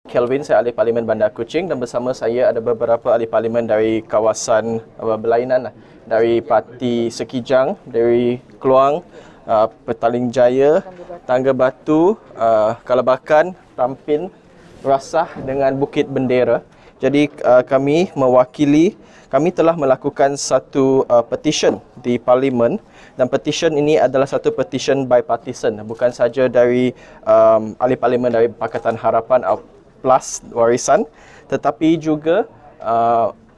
Kelvin, saya ahli parlimen Bandar Kuching, dan bersama saya ada beberapa ahli parlimen dari kawasan berlainan dari Parti Sekijang, dari Kluang, Petaling Jaya, Tangga Batu, Kalabakan, Tampin, Rasah dengan Bukit Bendera. Jadi kami telah melakukan satu petition di parlimen, dan petition ini adalah satu petition bipartisan, bukan saja dari ahli parlimen dari Pakatan Harapan Plus Warisan, tetapi juga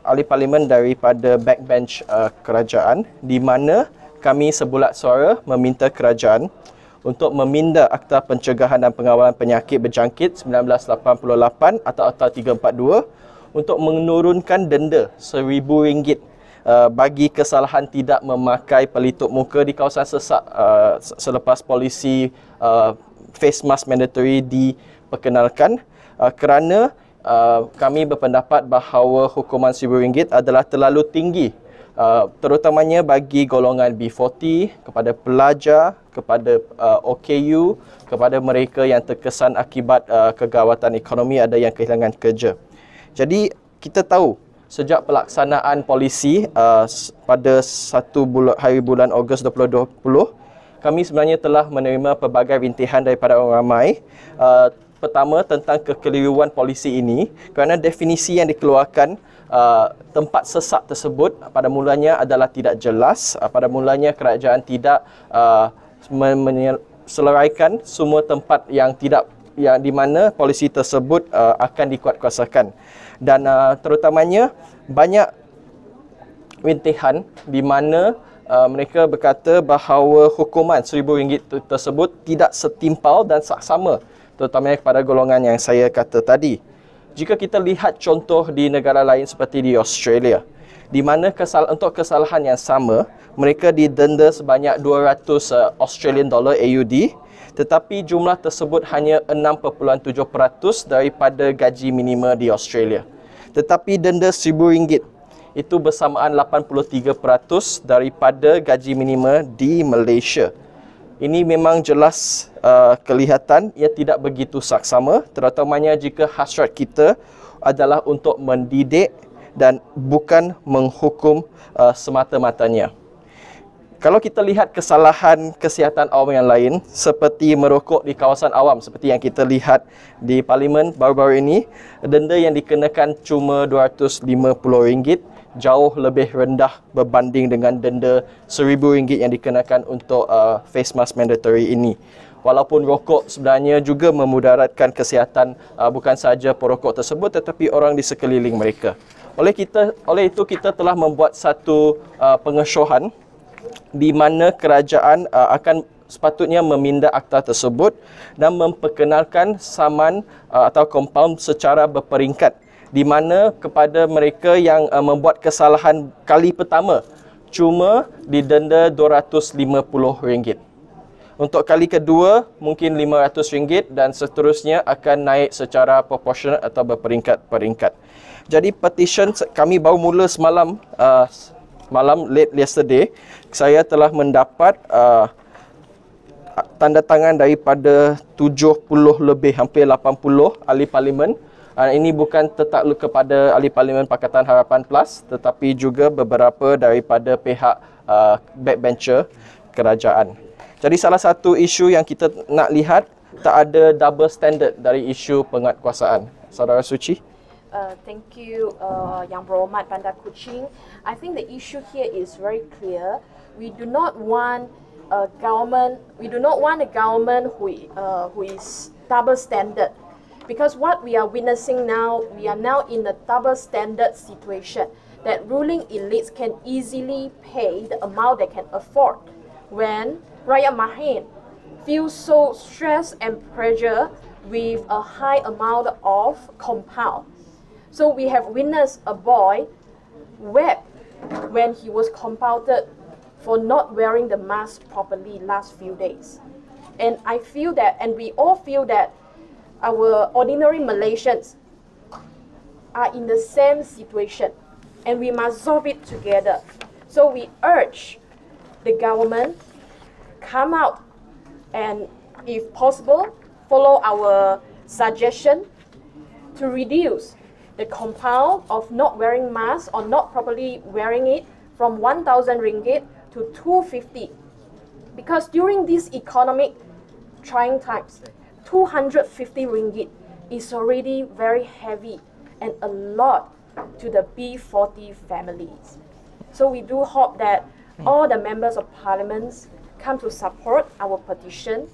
ahli parlimen daripada backbench kerajaan, di mana kami sebulat suara meminta kerajaan untuk meminda Akta Pencegahan dan Pengawalan Penyakit Berjangkit 1988 atau Akta 342 untuk menurunkan denda RM1,000 bagi kesalahan tidak memakai pelitup muka di kawasan sesak selepas polisi face mask mandatory diperkenalkan, kerana kami berpendapat bahawa hukuman RM1,000 adalah terlalu tinggi, terutamanya bagi golongan B40, kepada pelajar, kepada OKU, kepada mereka yang terkesan akibat kegawatan ekonomi, ada yang kehilangan kerja. Jadi kita tahu sejak pelaksanaan polisi pada 1 hari bulan Ogos 2020, kami sebenarnya telah menerima pelbagai rintihan daripada orang ramai. Pertama, tentang kekeliruan polisi ini, kerana definisi yang dikeluarkan tempat sesak tersebut pada mulanya adalah tidak jelas. Pada mulanya kerajaan tidak menyelesaikan semua tempat yang di mana polisi tersebut akan dikuatkuasakan, dan terutamanya banyak rintihan di mana mereka berkata bahawa hukuman RM1,000 tersebut tidak setimpal dan saksama, terutamanya kepada golongan yang saya kata tadi. Jika kita lihat contoh di negara lain seperti di Australia, di mana untuk kesalahan yang sama, mereka didenda sebanyak 200 Australian dollar AUD, tetapi jumlah tersebut hanya 6.7% daripada gaji minima di Australia. Tetapi denda RM1,000 itu bersamaan 83% daripada gaji minima di Malaysia. Ini memang jelas kelihatan ia tidak begitu saksama, terutamanya jika hasrat kita adalah untuk mendidik dan bukan menghukum semata-matanya. Kalau kita lihat kesalahan kesihatan awam yang lain, seperti merokok di kawasan awam, seperti yang kita lihat di parlimen baru-baru ini, denda yang dikenakan cuma RM250, jauh lebih rendah berbanding dengan denda RM1,000 yang dikenakan untuk face mask mandatory ini. Walaupun rokok sebenarnya juga memudaratkan kesihatan bukan sahaja perokok tersebut, tetapi orang di sekeliling mereka. Oleh itu kita telah membuat satu pengesyuahan di mana kerajaan akan sepatutnya meminda akta tersebut dan memperkenalkan saman atau kompaun secara berperingkat, di mana kepada mereka yang membuat kesalahan kali pertama cuma didenda RM250. Untuk kali kedua mungkin RM500 dan seterusnya akan naik secara proporsional atau berperingkat-peringkat. Jadi petition kami baru mula semalam, late yesterday, saya telah mendapat tanda tangan daripada 70 lebih, hampir 80 ahli parlimen. Ini bukan tetap kepada ahli parlimen Pakatan Harapan Plus, tetapi juga beberapa daripada pihak backbencher kerajaan. Jadi salah satu isu yang kita nak lihat, tak ada double standard dari isu penguatkuasaan. Saudara Suci. Thank you, Yang Berhormat Bandar Kuching. I think the issue here is very clear. We do not want a government. Who is double standard, because what we are witnessing now, we are now in a double standard situation that ruling elites can easily pay the amount they can afford, when Rakyat Mahin feels so stressed and pressure with a high amount of compound. So we have witnessed a boy wept when he was compounded for not wearing the mask properly last few days. And I feel that, and we all feel that, our ordinary Malaysians are in the same situation, and we must solve it together. So we urge the government come out and, if possible, follow our suggestion to reduce the compound of not wearing masks or not properly wearing it from 1,000 ringgit to 250. Because during these economic trying times, 250 ringgit is already very heavy and a lot to the B40 families. So we do hope that all the members of parliament come to support our petition,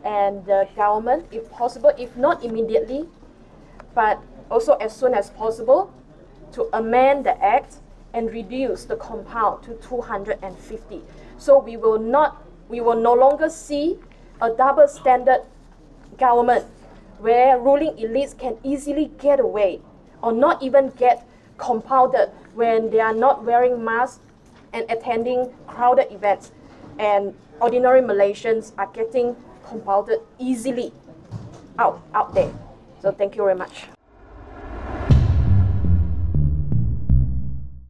and the government, if possible, if not immediately, but also as soon as possible, to amend the act and reduce the compound to 250. So we will no longer see a double standard government where ruling elites can easily get away or not even get compounded when they are not wearing masks and attending crowded events, and ordinary Malaysians are getting compounded easily out there. So thank you very much.